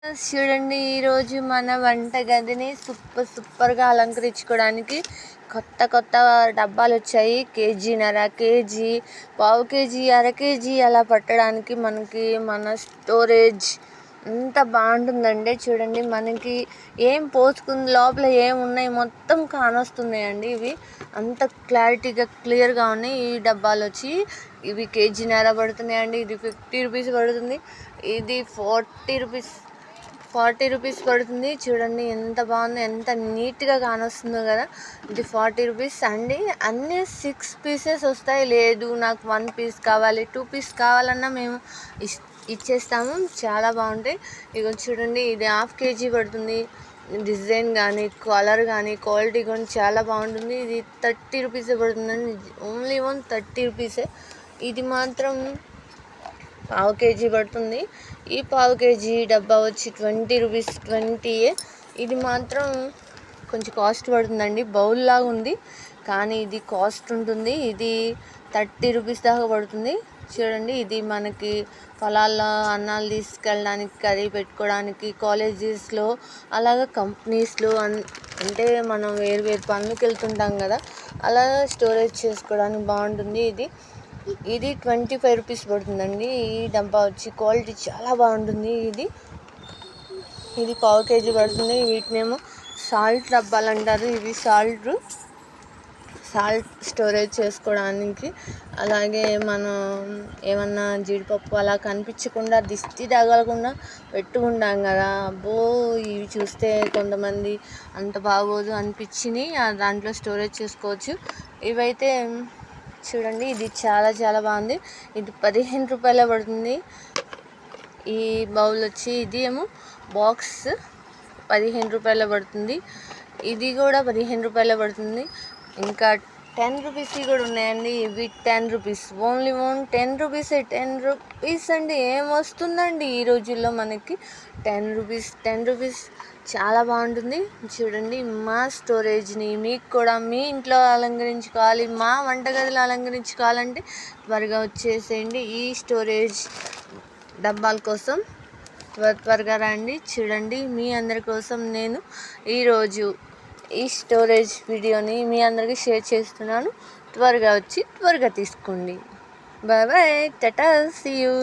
చూడండి, ఈరోజు మన వంటగదిని సూపర్గా అలంకరించుకోవడానికి కొత్త కొత్త డబ్బాలు వచ్చాయి. కేజీన్నర, కేజీ, పావు కేజీ, అర కేజీ అలా పట్టడానికి మనకి మన స్టోరేజ్ ఎంత బాగుంటుందంటే చూడండి, మనకి ఏం పోసుకుంది లోపల ఏమున్నాయి మొత్తం కానొస్తున్నాయండి. ఇవి అంత క్లారిటీగా క్లియర్గా ఉన్నాయి. ఈ డబ్బాలు వచ్చి ఇవి కేజీన్నర పడుతున్నాయండి. ఇది 50 రూపీస్ పడుతుంది. ఇది 40 రూపీస్ పడుతుంది. చూడండి ఎంత బాగుందో, ఎంత నీట్గా కానొస్తుందో కదా. ఇది 40 రూపీస్ అండి. అన్నీ 6 పీసెస్ వస్తాయి. లేదు నాకు 1 పీస్ కావాలి, 2 పీస్ కావాలన్నా మేము ఇచ్చేస్తాము. చాలా బాగుంటాయి. ఇక చూడండి, ఇది హాఫ్ కేజీ పడుతుంది. డిజైన్ కానీ కలర్ కానీ క్వాలిటీ కానీ చాలా బాగుంటుంది. ఇది 30 రూపీసే పడుతుందండి. ఓన్లీ 30 రూపీసే. ఇది మాత్రం పావు కేజీ పడుతుంది. ఈ పావు కేజీ డబ్బా వచ్చి 20 రూపీస్, 20. ఇది మాత్రం కొంచెం కాస్ట్ పడుతుందండి. బౌల్ లాగా ఉంది కానీ ఇది కాస్ట్ ఉంటుంది. ఇది 30 రూపీస్ దాకా పడుతుంది. చూడండి, ఇది మనకి పొలాల్లో అన్నాలు తీసుకెళ్ళడానికి, కర్రీ పెట్టుకోవడానికి, కాలేజెస్లో అలాగే కంపెనీస్లో అంటే మనం వేరు పనులకు వెళ్తుంటాం కదా, అలా స్టోరేజ్ చేసుకోవడానికి బాగుంటుంది. ఇది 25 రూపీస్ పడుతుందండి. ఈ డబ్బా వచ్చి క్వాలిటీ చాలా బాగుంటుంది. ఇది పావు కేజీ పడుతుంది. వీటినేమో సాల్ట్ డబ్బాలు అంటారు. ఇవి సాల్ట్ స్టోరేజ్ చేసుకోవడానికి. అలాగే మనం ఏమన్నా జీడిపప్పు అలా కనిపించకుండా, దిష్టి తగలకుండా పెట్టుకుంటాం కదా. అబ్బో, ఇవి చూస్తే కొంతమంది అంత బాగోదు అనిపించింది. దాంట్లో స్టోరేజ్ చేసుకోవచ్చు. ఇవైతే చూడండి, ఇది చాలా చాలా బాగుంది. ఇది 15 రూపాయలే పడుతుంది. ఈ బౌల్ వచ్చి ఇది ఏమో బాక్స్ 15 రూపాయలే పడుతుంది. ఇది కూడా 15 రూపాయలే పడుతుంది. ఇంకా 10 రూపీస్ కూడా ఉన్నాయండి. ఇవి 10 రూపీస్, ఓన్లీ 10 రూపీసే. 10 రూపీస్ అండి ఏమొస్తుందండి ఈ రోజుల్లో మనకి. 10 రూపీస్ చాలా బాగుంటుంది. చూడండి, మా స్టోరేజ్ని మీకు కూడా మీ ఇంట్లో అలంకరించుకోవాలి, మా వంటగదిలో అలంకరించుకోవాలంటే త్వరగా వచ్చేసేయండి. ఈ స్టోరేజ్ డబ్బాల కోసం త్వరగా రండి. చూడండి, మీ అందరి కోసం నేను ఈరోజు ఈ స్టోరేజ్ వీడియోని మీ అందరికీ షేర్ చేస్తున్నాను. త్వరగా వచ్చి త్వరగా తీసుకోండి. Bye bye, tata, see you.